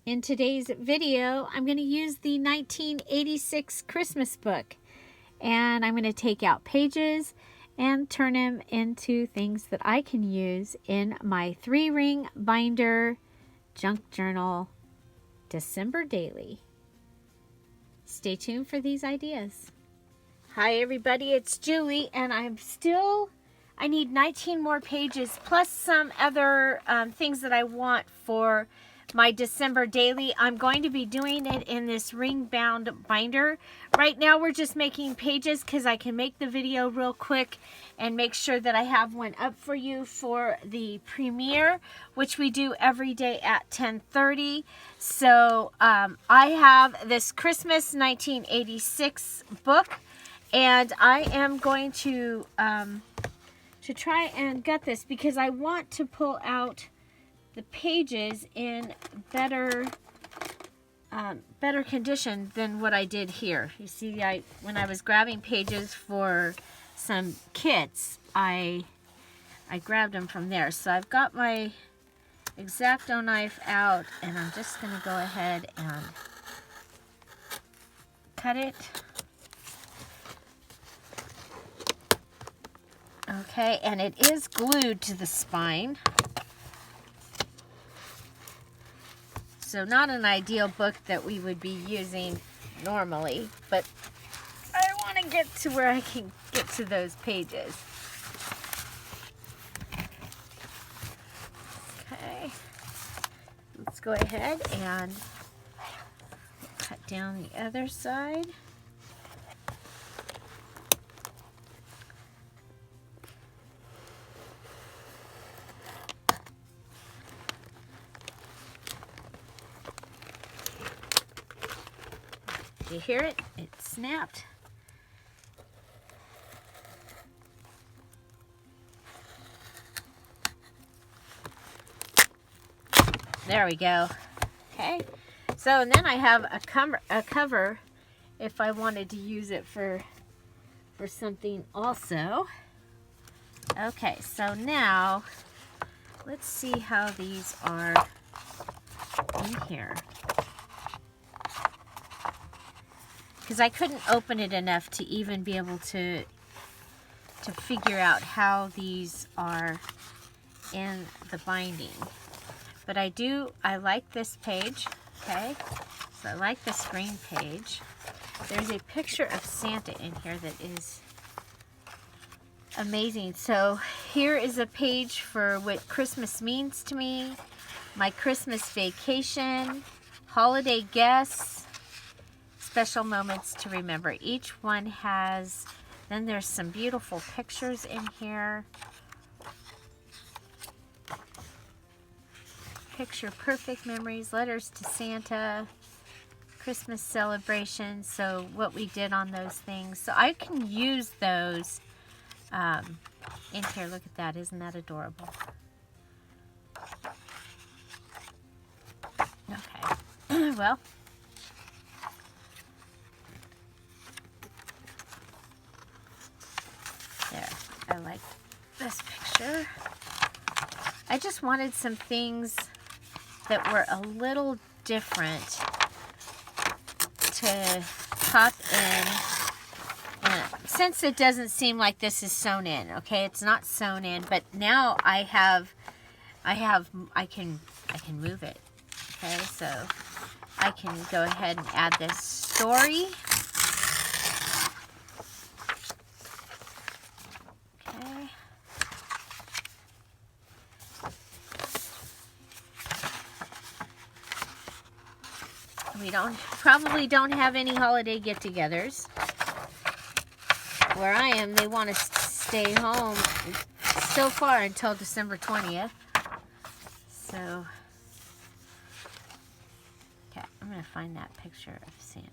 In today's video, I'm going to use the 1986 Christmas book, and I'm going to take out pages and turn them into things that I can use in my 3-ring binder junk journal December daily. Stay tuned for these ideas. Hi everybody, it's Julie, and I need 19 more pages plus some other things that I want for my December daily. I'm going to be doing it in this ring bound binder. Right now we're just making pages because I can make the video real quick and make sure that I have one up for you for the premiere, which we do every day at 10:30. So I have this Christmas 1986 book, and I am going to try and gut this because I want to pull out the pages in better condition than what I did here. You see, when I was grabbing pages for some kits, I grabbed them from there. So I've got my X-Acto knife out, and I'm just going to go ahead and cut it. Okay, and it is glued to the spine. So not an ideal book that we would be using normally, but I want to get to where I can get to those pages. Okay, let's go ahead and cut down the other side. You hear it? It snapped. There we go. Okay. So, and then I have a cover if I wanted to use it for something also. Okay, so now let's see how these are in here. Because I couldn't open it enough to even be able to figure out how these are in the binding. But I like this page, okay? So I like this green page. There's a picture of Santa in here that is amazing. So here is a page for what Christmas means to me, my Christmas vacation, holiday guests, special moments to remember. Each one has, then there's some beautiful pictures in here. Picture perfect memories, letters to Santa, Christmas celebration. So what we did on those things. So I can use those in here. Look at that. Isn't that adorable? Okay. Well, I like this picture. I just wanted some things that were a little different to pop in. And since it doesn't seem like this is sewn in, okay, it's not sewn in, but now I can move it. Okay, so I can go ahead and add this story. We probably don't have any holiday get-togethers. Where I am, they want to stay home so far until December 20th. So, okay, I'm going to find that picture of Santa.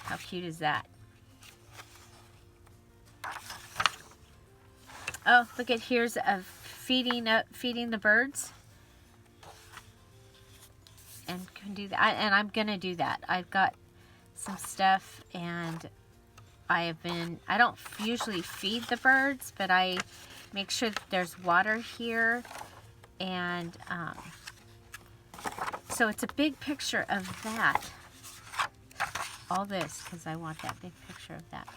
How cute is that? Oh, look at here's a feeding the birds. And can do that, and I'm gonna do that. I've got some stuff, and I don't usually feed the birds, but I make sure that there's water here And so it's a big picture of that. All this, because I want that big picture of that.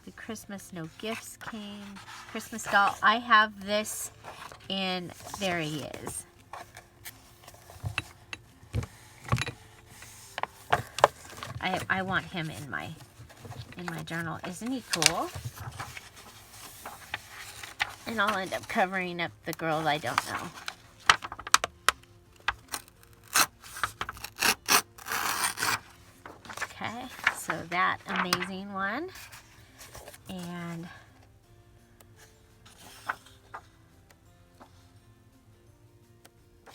The Christmas No Gifts came. Christmas doll. I have this in, there he is. I want him in my journal. Isn't he cool? And I'll end up covering up the girl I don't know. Okay, so that amazing one. And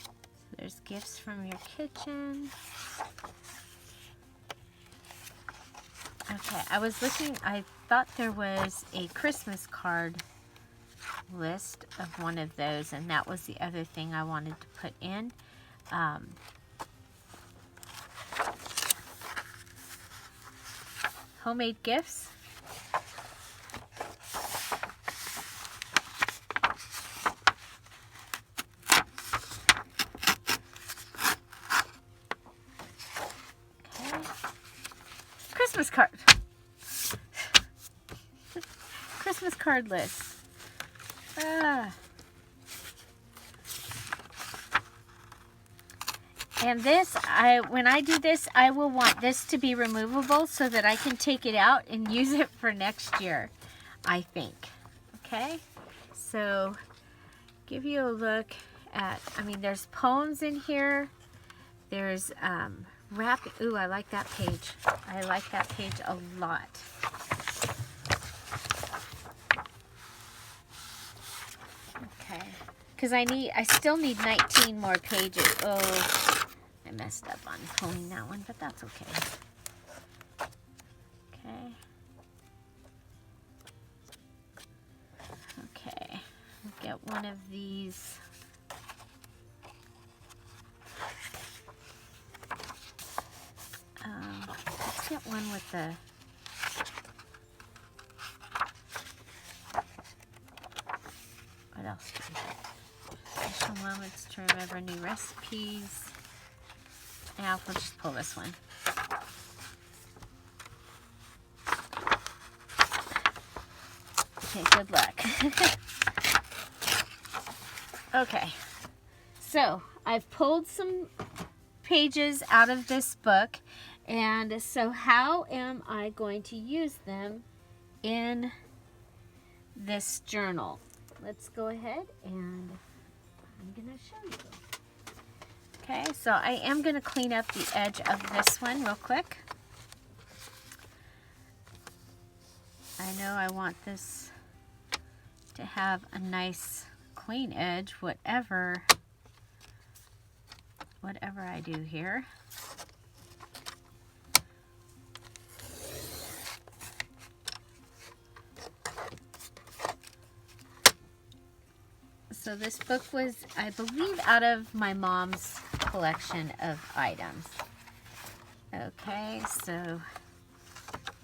so there's gifts from your kitchen. Okay, I was looking, I thought there was a Christmas card list of one of those, and that was the other thing I wanted to put in. Homemade gifts. Okay. Christmas card. Christmas card list. And this, when I do this, I will want this to be removable so that I can take it out and use it for next year, I think. Okay? So, give you a look at, I mean, there's poems in here. There's wrapping. Ooh, I like that page. I like that page a lot. Okay. Because I still need 19 more pages. Oh, I messed up on pulling that one, but that's okay. Okay. Okay. We'll get one of these. Let's get one with the what else do we have? Special moments to remember new recipes. Now we'll just pull this one. Okay, good luck. Okay, so I've pulled some pages out of this book, and so how am I going to use them in this journal? Let's go ahead and I'm going to show you. Okay, so I am going to clean up the edge of this one real quick. I know I want this to have a nice clean edge, whatever I do here. So this book was, I believe, out of my mom's collection of items. Okay, so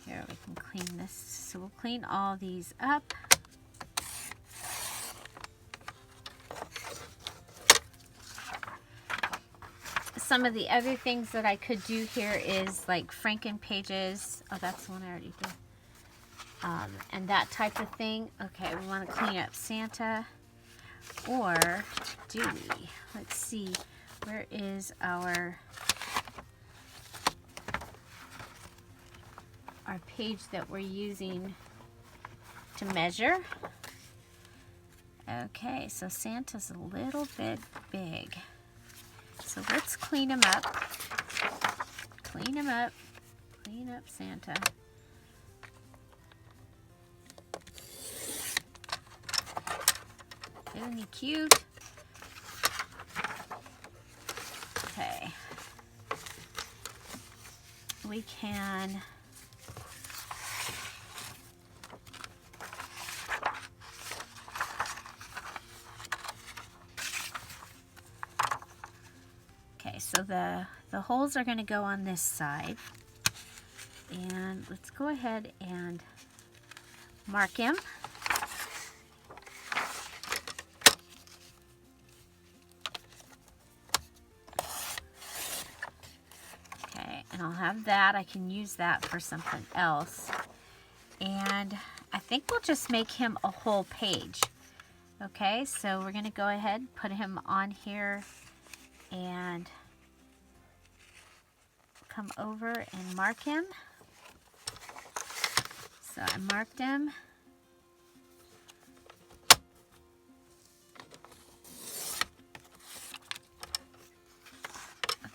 here we can clean this. So we'll clean all these up. Some of the other things that I could do here is like Franken pages. Oh, that's the one I already did. And that type of thing. Okay, we want to clean up Santa. Or do we? Let's see. Where is our page that we're using to measure? Okay, so Santa's a little bit big. So let's clean him up. Clean him up. Clean up Santa. Isn't he cute? Okay. We can so the holes are going to go on this side, and let's go ahead and mark him. have that. I can use that for something else. And I think we'll just make him a whole page. Okay, so we're going to go ahead and put him on here and come over and mark him. So I marked him.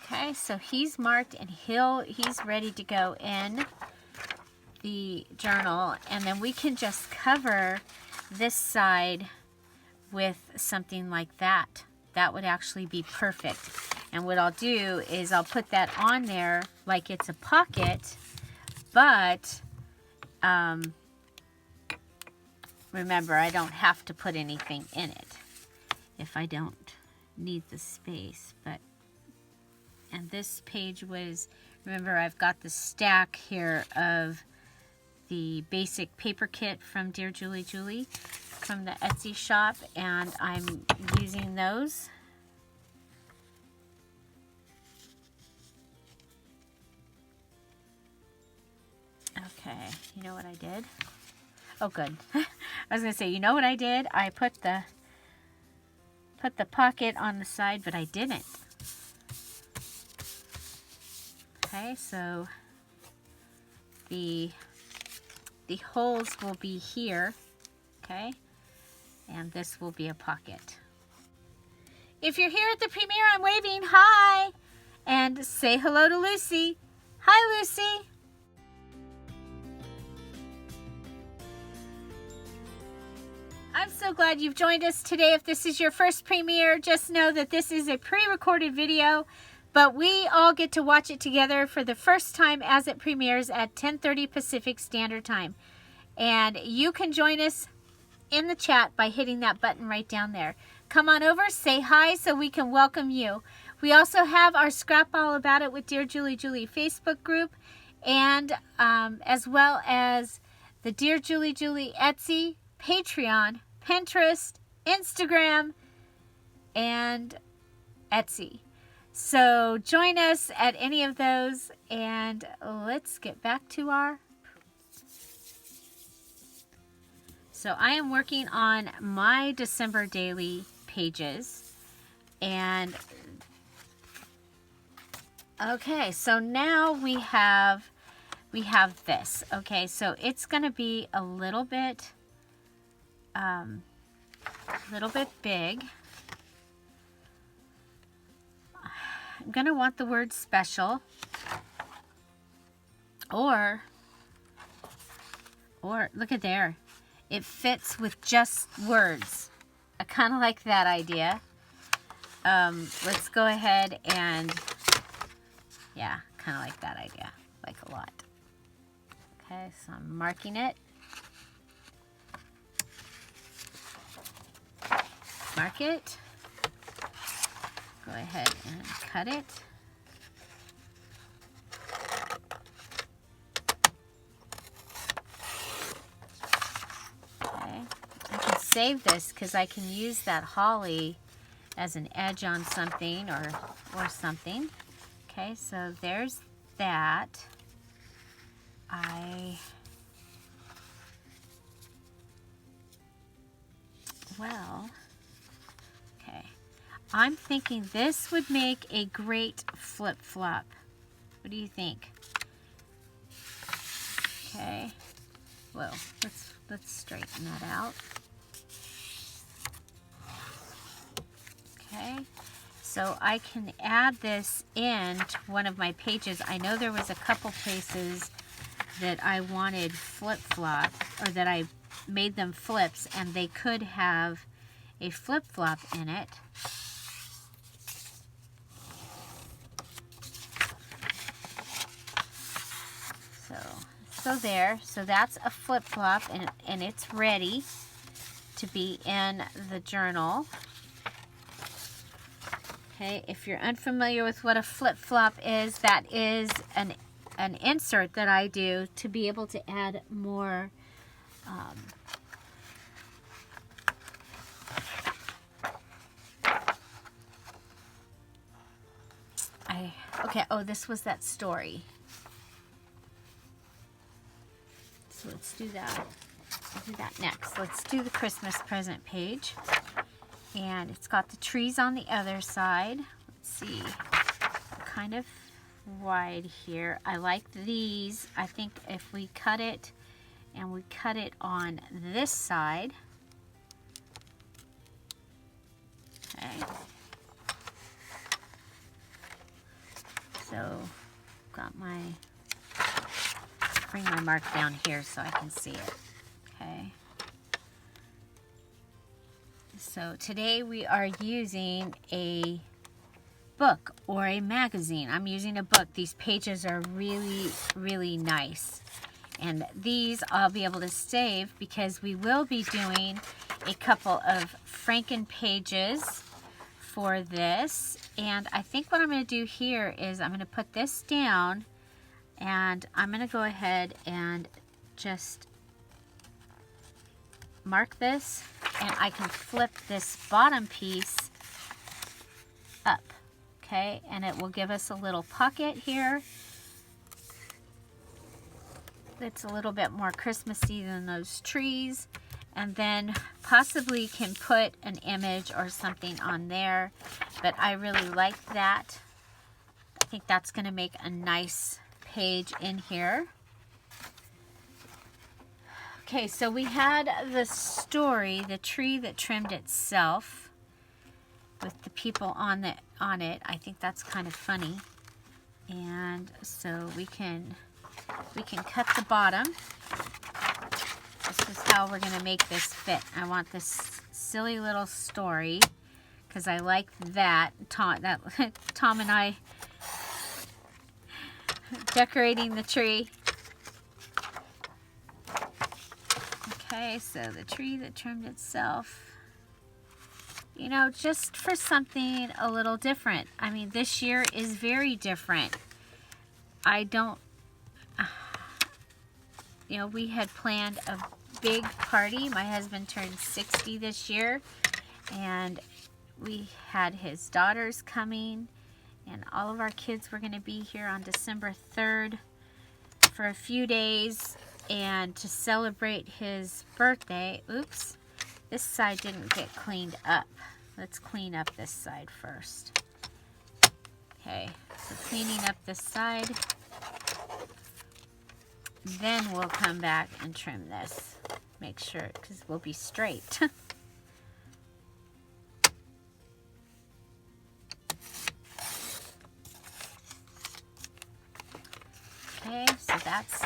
Okay, so he's marked and he's ready to go in the journal, and then we can just cover this side with something like that. That would actually be perfect. And what I'll do is I'll put that on there like it's a pocket, but remember, I don't have to put anything in it if I don't need the space. And this page was, remember, I've got the stack here of the basic paper kit from Dear Julie Julie from the Etsy shop, and I'm using those. Okay, you know what I did? Oh, good. I was gonna say, you know what I did? I put the pocket on the side, but I didn't. Okay, so the holes will be here, okay, and this will be a pocket. If you're here at the premiere, I'm waving hi, and say hello to Lucy. Hi, Lucy. I'm so glad you've joined us today. If this is your first premiere, just know that this is a pre-recorded video, but we all get to watch it together for the first time as it premieres at 10:30 Pacific Standard Time. And you can join us in the chat by hitting that button right down there. Come on over, say hi so we can welcome you. We also have our Scrap All About It with Dear Julie Julie Facebook group, and as well as the Dear Julie Julie Etsy, Patreon, Pinterest, Instagram, and Etsy. So join us at any of those, and let's get back to our... So I am working on my December daily pages, and okay, so now we have this. Okay, so it's going to be a little bit big. I'm going to want the word special, or look at there. It fits with just words. I kind of like that idea. Let's go ahead and, yeah, kind of like that idea. Like a lot. Okay, so I'm marking it. Mark it. Go ahead and cut it. Okay, I can save this because I can use that holly as an edge on something or something. Okay, so there's that. Okay. I'm thinking this would make a great flip-flop. What do you think? Okay. Whoa, let's straighten that out. Okay. So I can add this in to one of my pages. I know there was a couple places that I wanted flip-flop, or that I made them flips, and they could have a flip-flop in it. So there. So that's a flip-flop, and it's ready to be in the journal. Okay, if you're unfamiliar with what a flip-flop is, that is an insert that I do to be able to add more okay, oh, this was that story. let's do that. We'll do that next. Let's do the Christmas present page. And it's got the trees on the other side. Let's see. Kind of wide here. I like these. I think if we cut it and we cut it on this side. Okay. So, got my, bring my mark down here so I can see it. Okay. So today we are using a book or a magazine. I'm using a book. These pages are really, really nice. And these I'll be able to save because we will be doing a couple of Franken pages for this. And I think what I'm going to do here is I'm going to put this down and I'm going to go ahead and just mark this, and I can flip this bottom piece up, okay, and it will give us a little pocket here that's a little bit more Christmassy than those trees, and then possibly can put an image or something on there, but I really like that. I think that's going to make a nice page in here. Okay, so we had the story, The Tree That Trimmed Itself, with the people on it. I think that's kind of funny. And so we can cut the bottom. This is how we're going to make this fit. I want this silly little story because I like that. Tom and I decorating the tree. Okay, so The Tree That Trimmed Itself. You know, just for something a little different. I mean, this year is very different. You know, we had planned a big party. My husband turned 60 this year, and we had his daughters coming, and all of our kids were going to be here on December 3rd for a few days. And to celebrate his birthday, oops, this side didn't get cleaned up. Let's clean up this side first. Okay, so cleaning up this side. Then we'll come back and trim this. Make sure, because we'll be straight. Okay, so that's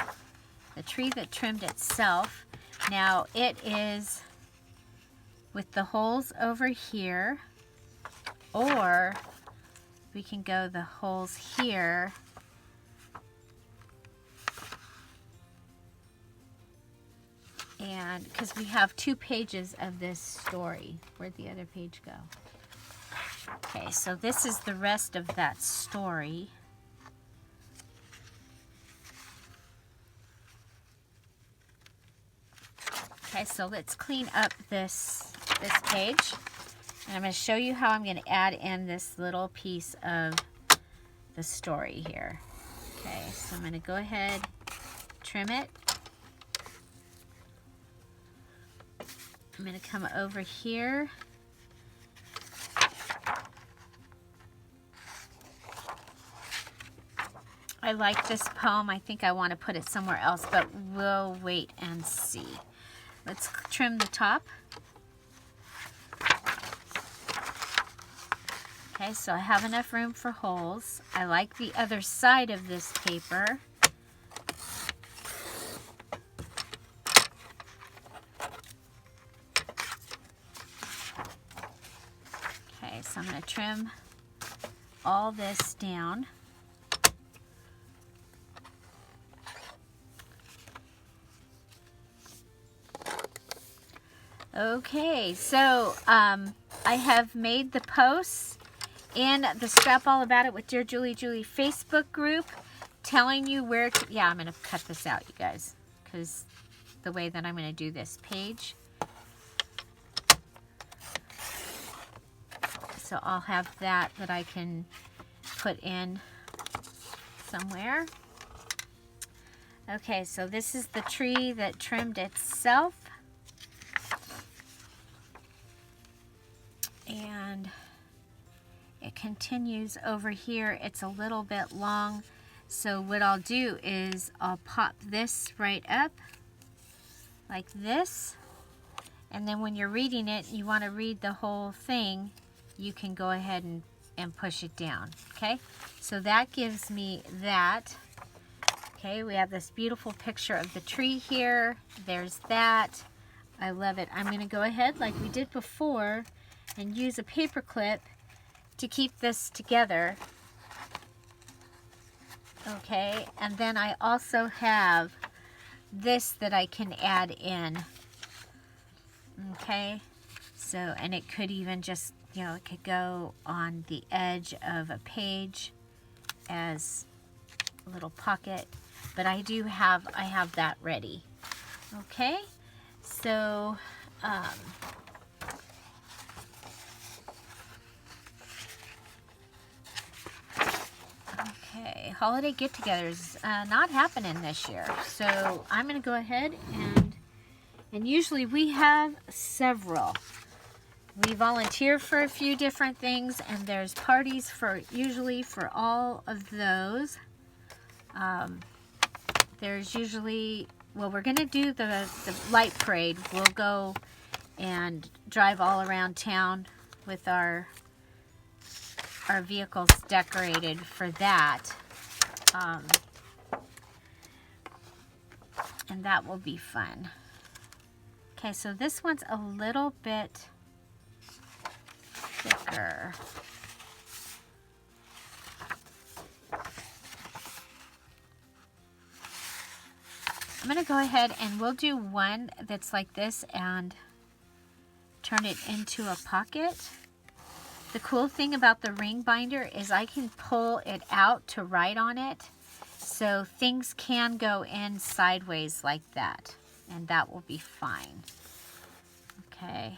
The Tree That Trimmed Itself. Now it is with the holes over here, or we can go the holes here. And because we have 2 pages of this story. Where'd the other page go? Okay, so this is the rest of that story. Okay, so let's clean up this page. And I'm going to show you how I'm going to add in this little piece of the story here. Okay, so I'm going to go ahead, trim it. I'm going to come over here. I like this poem. I think I want to put it somewhere else, but we'll wait and see. Let's trim the top. Okay, so I have enough room for holes. I like the other side of this paper. Okay, so I'm going to trim all this down. Okay, so I have made the posts in the Scrap All About It with Dear Julie Facebook group, telling you where to, yeah, I'm going to cut this out, you guys, because the way that I'm going to do this page. So I'll have that I can put in somewhere. Okay, so this is the tree that trimmed itself. And it continues over here. It's a little bit long. So what I'll do is I'll pop this right up like this. And then when you're reading it, you want to read the whole thing, you can go ahead and push it down. Okay, so that gives me that. Okay, we have this beautiful picture of the tree here. There's that. I love it. I'm going to go ahead like we did before and use a paper clip to keep this together. Okay, and then I also have this that I can add in. Okay, so, and it could even just, you know, it could go on the edge of a page as a little pocket. But I have that ready. Okay, so okay, holiday get-togethers not happening this year. So I'm going to go ahead and usually we have several. We volunteer for a few different things, and there's parties for usually for all of those. There's usually, well, we're going to do the light parade. We'll go and drive all around town with our vehicles decorated for that. And that will be fun. Okay, so this one's a little bit thicker. I'm going to go ahead and we'll do one that's like this and turn it into a pocket. The cool thing about the ring binder is I can pull it out to write on it. So things can go in sideways like that. And that will be fine. Okay.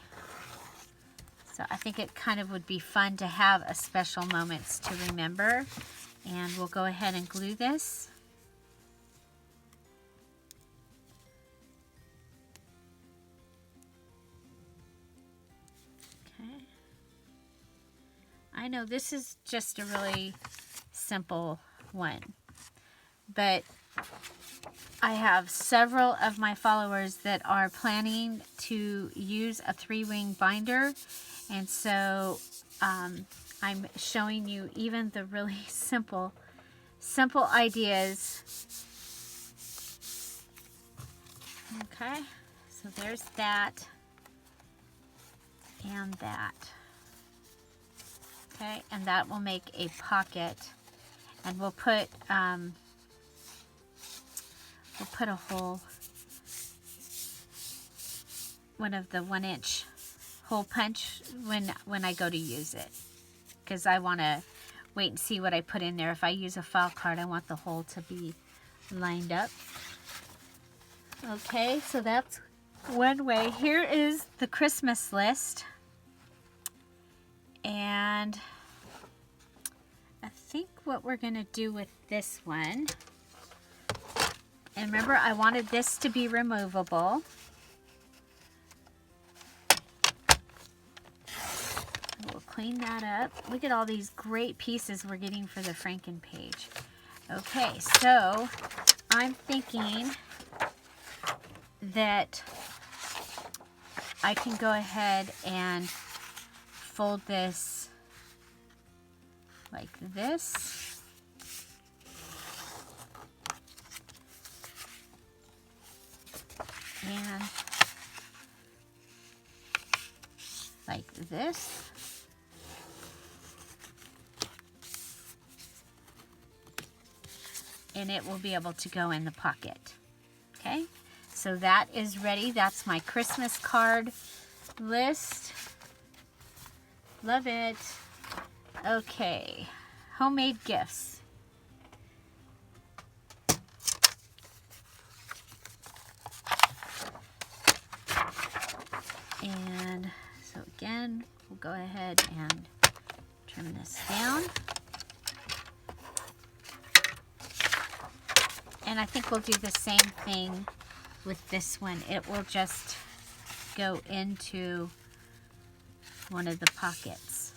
So I think it kind of would be fun to have a special moments to remember. And we'll go ahead and glue this. I know this is just a really simple one, but I have several of my followers that are planning to use a 3-ring binder, and so I'm showing you even the really simple ideas. Okay, so there's that and that. Okay, and that will make a pocket, and we'll put a hole, one of the 1-inch hole punch when I go to use it, because I want to wait and see what I put in there. If I use a file card, I want the hole to be lined up. Okay, so that's one way. Here is the Christmas list. And I think what we're going to do with this one, and remember I wanted this to be removable. We'll clean that up. Look at all these great pieces we're getting for the Franken page. Okay, so I'm thinking that I can go ahead and fold this like this. And like this. And it will be able to go in the pocket. Okay, so that is ready. That's my Christmas card list. Love it. Okay, homemade gifts. And so again, we'll go ahead and trim this down. And I think we'll do the same thing with this one. It will just go into one of the pockets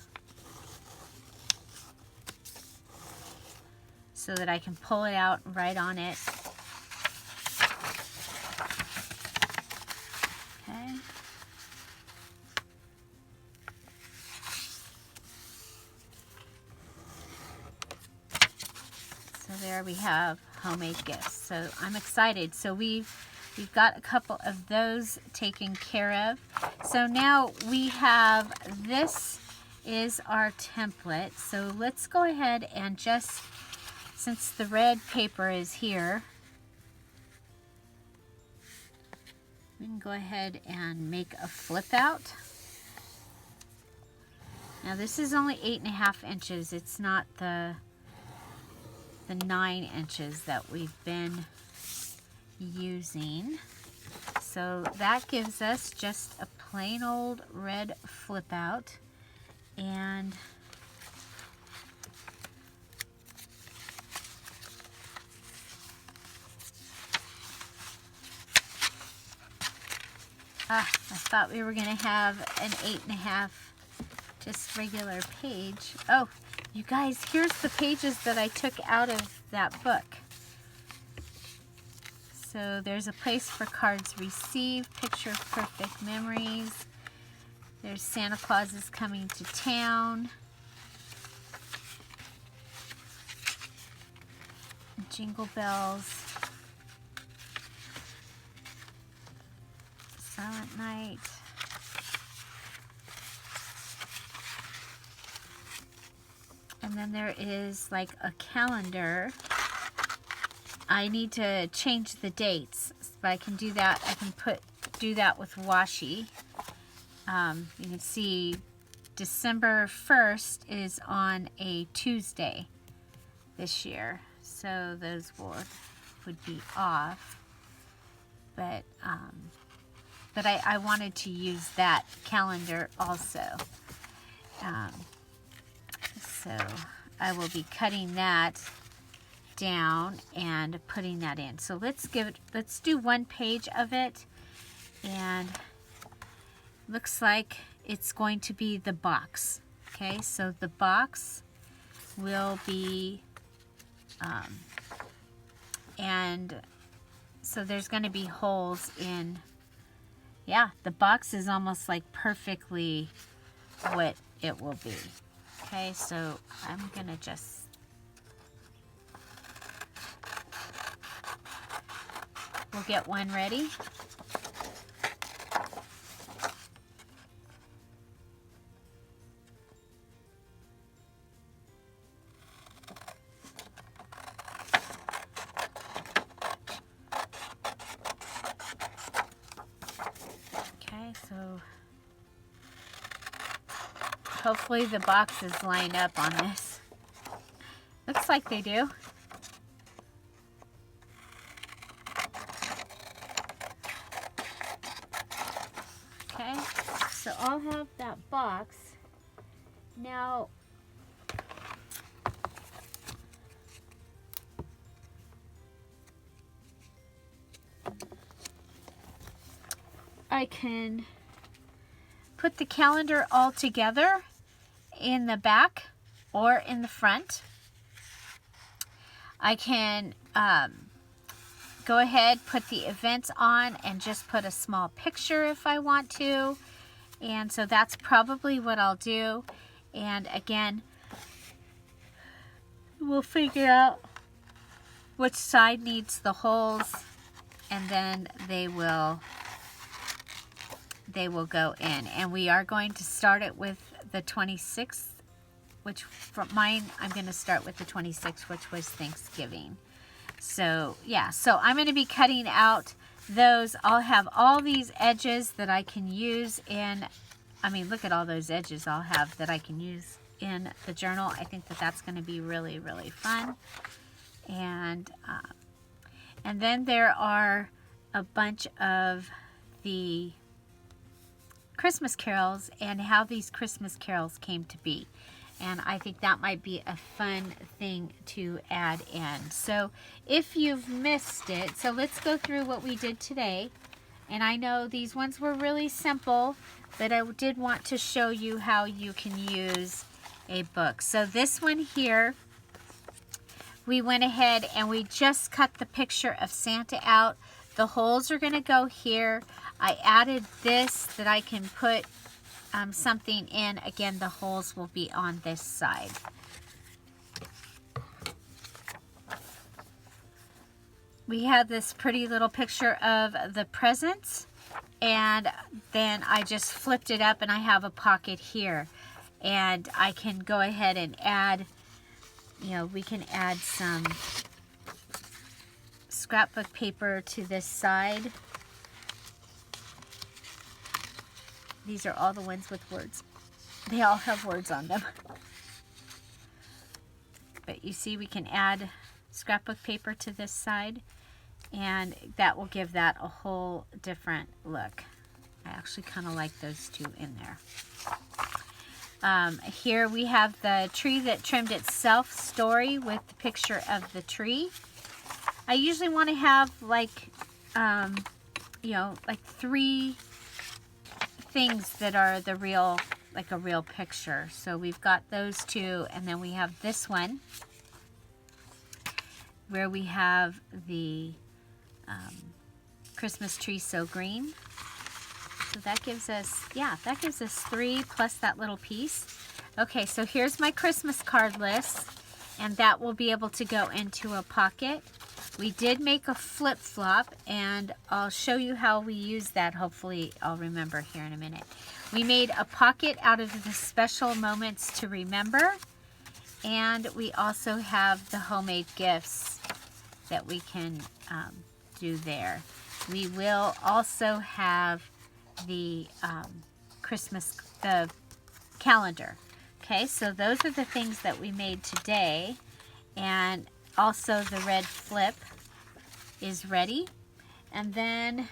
so that I can pull it out right on it. Okay. So there we have homemade gifts. So I'm excited. So we've got a couple of those taken care of. So now we have, this is our template. So let's go ahead and just, since the red paper is here, we can go ahead and make a flip out. Now this is only 8.5 inches. It's not the 9 inches that we've been using. So that gives us just a plain old red flip out. And I thought we were going to have an 8.5 just regular page. Oh, you guys, here's the pages that I took out of that book. So there's a place for cards received, picture of perfect memories. There's Santa Claus is coming to town. Jingle bells. Silent night. And then there is like a calendar. I need to change the dates, but I can do that. I can do that with washi. You can see December 1st is on a Tuesday this year, so those would be off. But I wanted to use that calendar also. So I will be cutting that down and putting that in. So let's do one page of it, and looks like it's going to be the box. Okay, so the box will be and so there's going to be holes in, yeah, the box is almost like perfectly what it will be. Okay, so I'm gonna just we'll get one ready. Okay, so hopefully the boxes line up on this. Looks like they do. Okay, so I'll have that box. Now, I can put the calendar all together in the back or in the front. I can go ahead, put the events on, and just put a small picture if I want to. And so that's probably what I'll do. And again, we'll figure out which side needs the holes, and then they will go in. And we are going to start it with the 26th, which from mine, I'm going to start with the 26th, which was Thanksgiving. So yeah, so I'm going to be cutting out those. I'll have all these edges that I can use in, I mean, look at all those edges I'll have that I can use in the journal. I think that that's going to be really, really fun. And then there are a bunch of the Christmas carols and how these Christmas carols came to be. And I think that might be a fun thing to add in. So if you've missed it, so let's go through what we did today. And I know these ones were really simple, but I did want to show you how you can use a book. So this one here, we went ahead and we just cut the picture of Santa out. The holes are going to go here. I added this that I can put something in. Again, the holes will be on this side. We have this pretty little picture of the presents, and then I just flipped it up and I have a pocket here. And I can go ahead and add, you know, we can add some scrapbook paper to this side. These are all the ones with words. They all have words on them. But you see, we can add scrapbook paper to this side, and that will give that a whole different look. I actually kind of like those two in there. Here we have the tree that trimmed itself story with the picture of the tree. I usually want to have like, you know, like 3 things that are the real, like a real picture. So we've got those 2, and then we have this one where we have the Christmas tree so green. So that gives us, yeah, that gives us 3 plus that little piece. Okay, so here's my Christmas card list, and that will be able to go into a pocket. We did make a flip-flop, and I'll show you how we use that. Hopefully I'll remember here in a minute. We made a pocket out of the special moments to remember, and we also have the homemade gifts that we can do there. We will also have the Christmas calendar. Okay, so those are the things that we made today, and also the red flip is ready. And then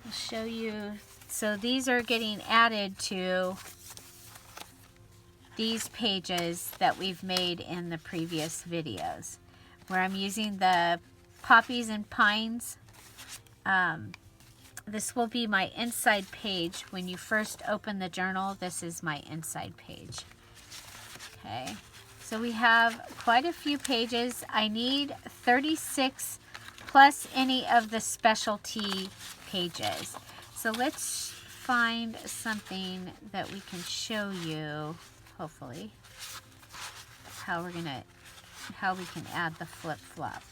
I'll show you, so these are getting added to these pages that we've made in the previous videos, where I'm using the poppies and pines. This will be my inside page. When you first open the journal, this is my inside page. Okay, so we have quite a few pages. I need 36 plus any of the specialty pages. So let's find something that we can show you, hopefully, how we can add the flip-flop.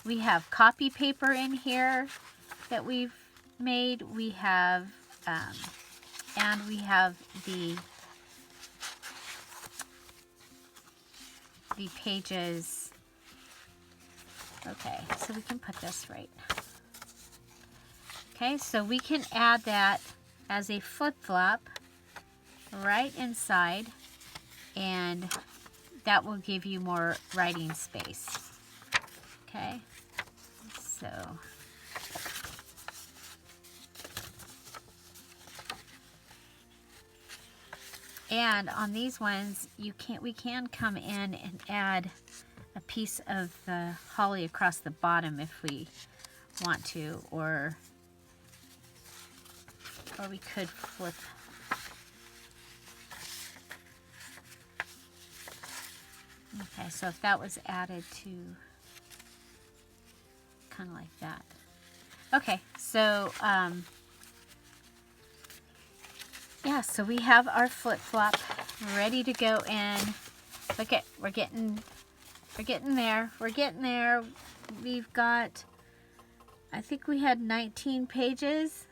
We have copy paper in here that we've made. We have, and we have the pages. Okay, so we can put this right. Okay, so we can add that as a flip-flop right inside, and that will give you more writing space. Okay, so and on these ones we can come in and add a piece of the holly across the bottom if we want to, or we could flip. Okay, so if that was added to kind of like that. Okay, so yeah, so we have our flip-flop ready to go in. Look at, we're getting there. We're getting there. We've got, I think we had 19 pages,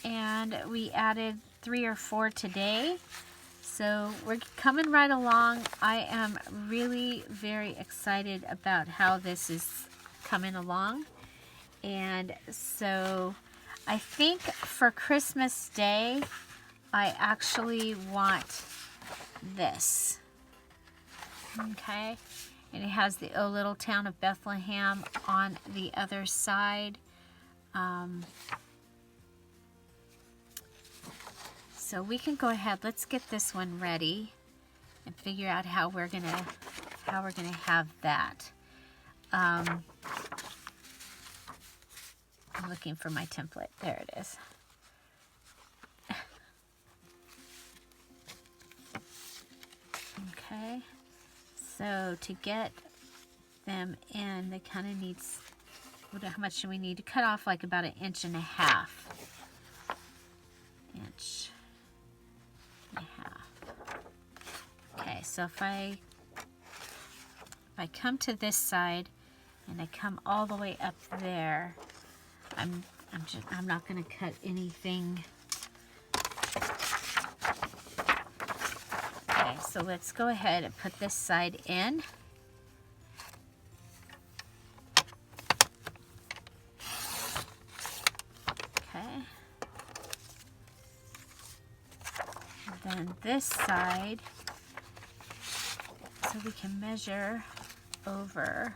and we added 3 or 4 today. So we're coming right along. I am really very excited about how this is coming along. And so I think for Christmas Day, I actually want this. Okay, and it has the O Little Town of Bethlehem on the other side. so we can go ahead. Let's get this one ready and figure out how we're gonna have that. I'm looking for my template. There it is. Okay, so to get them in, they kind of need, how much do we need to cut off? Like about 1.5 inches. Inch and a half. Okay, so if I come to this side and I come all the way up there, I'm not going to cut anything. Okay, so let's go ahead and put this side in. Okay. And then this side, so we can measure over.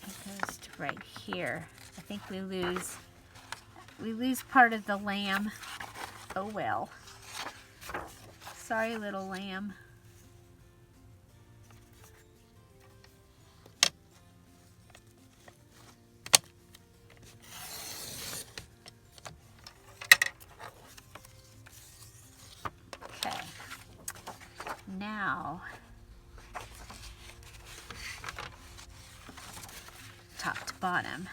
It goes to right here. I think we lose part of the lamb. Oh well. Sorry, little lamb. Okay. Now, top to bottom.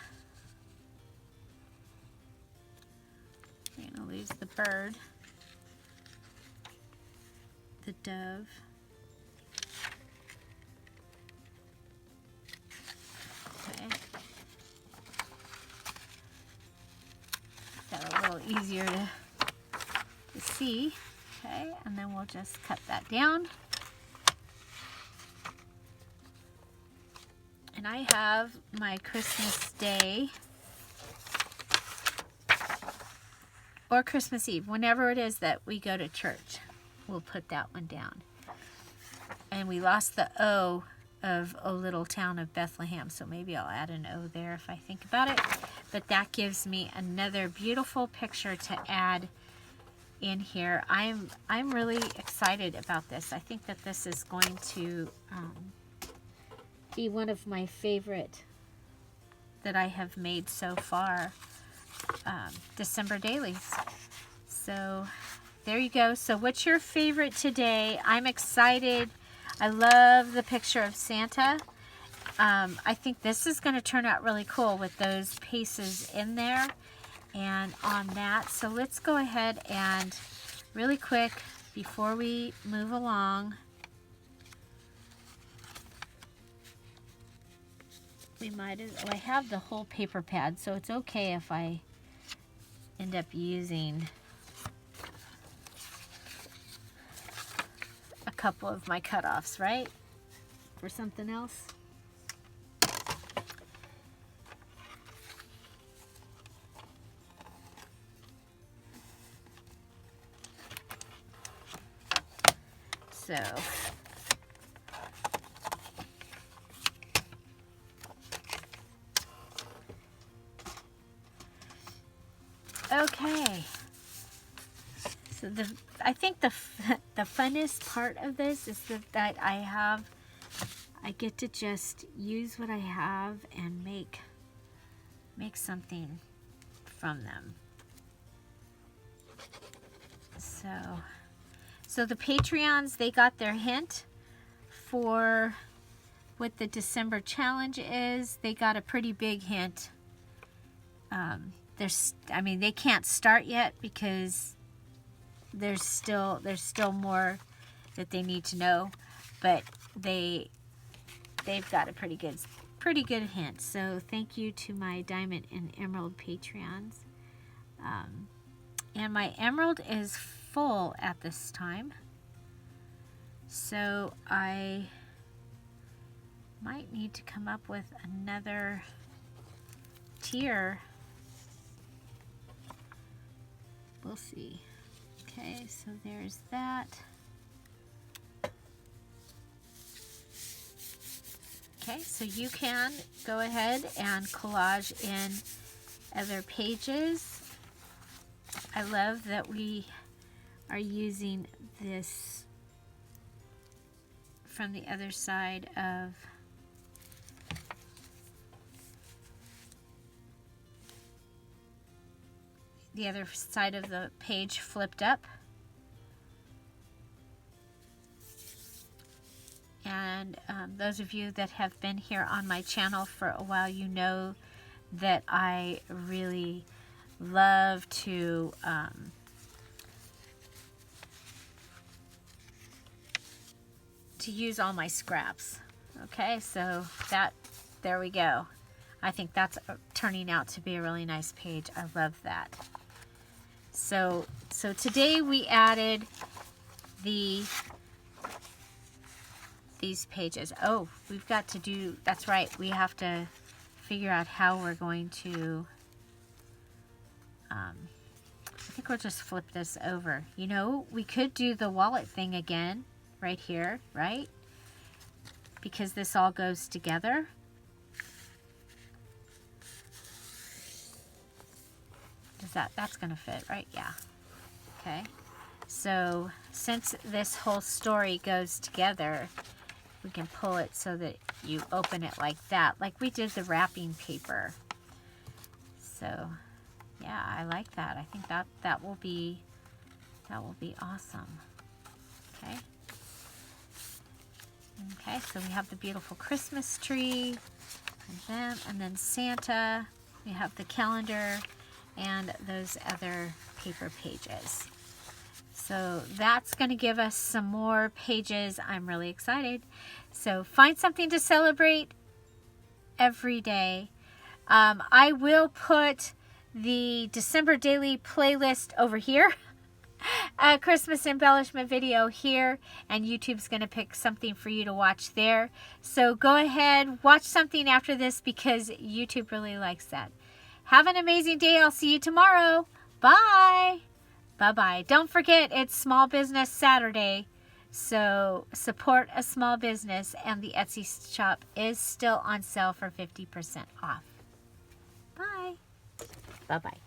You're going to lose the bird, the dove. Okay. Got a little easier to see. Okay, and then we'll just cut that down. And I have my Christmas Day or Christmas Eve, whenever it is that we go to church, we'll put that one down. And we lost the O of O Little Town of Bethlehem, so maybe I'll add an O there if I think about it. But that gives me another beautiful picture to add in here. I'm really excited about this. I think that this is going to be one of my favorite that I have made so far. December dailies. So there you go. So what's your favorite today? I'm excited. I love the picture of Santa. I think this is going to turn out really cool with those paces in there and on that. So let's go ahead and really quick before we move along, we might as well, I have the whole paper pad, so it's okay if I end up using a couple of my cutoffs, right? For something else. So okay, so I think the funnest part of this is that I get to just use what I have and make something from them. So the Patreons, they got their hint for what the December challenge is. They got a pretty big hint. I mean, they can't start yet because there's still more that they need to know, but they've got a pretty good hint. So thank you to my Diamond and Emerald Patreons. And my Emerald is full at this time, so I might need to come up with another tier. We'll see. Okay, so there's that. Okay, so you can go ahead and collage in other pages. I love that we are using this from the other side of the page flipped up. And those of you that have been here on my channel for a while, you know that I really love to use all my scraps. Okay, so there we go. I think that's turning out to be a really nice page. I love that. So today we added these pages. Oh, we've got to do, that's right, we have to figure out how we're going to, I think we'll just flip this over. You know, we could do the wallet thing again right here, right? Because this all goes together. That's gonna fit, right? Yeah. Okay. So since this whole story goes together, we can pull it so that you open it like that, like we did the wrapping paper. So yeah, I like that. I think that will be awesome. Okay. Okay, so we have the beautiful Christmas tree, and then Santa. We have the calendar and those other paper pages. So that's going to give us some more pages. I'm really excited. So find something to celebrate every day. I will put the December daily playlist over here. A Christmas embellishment video here, and YouTube's going to pick something for you to watch there. So go ahead, watch something after this because YouTube really likes that. Have an amazing day. I'll see you tomorrow. Bye. Bye-bye. Don't forget, it's Small Business Saturday, so support a small business, and the Etsy shop is still on sale for 50% off. Bye. Bye-bye.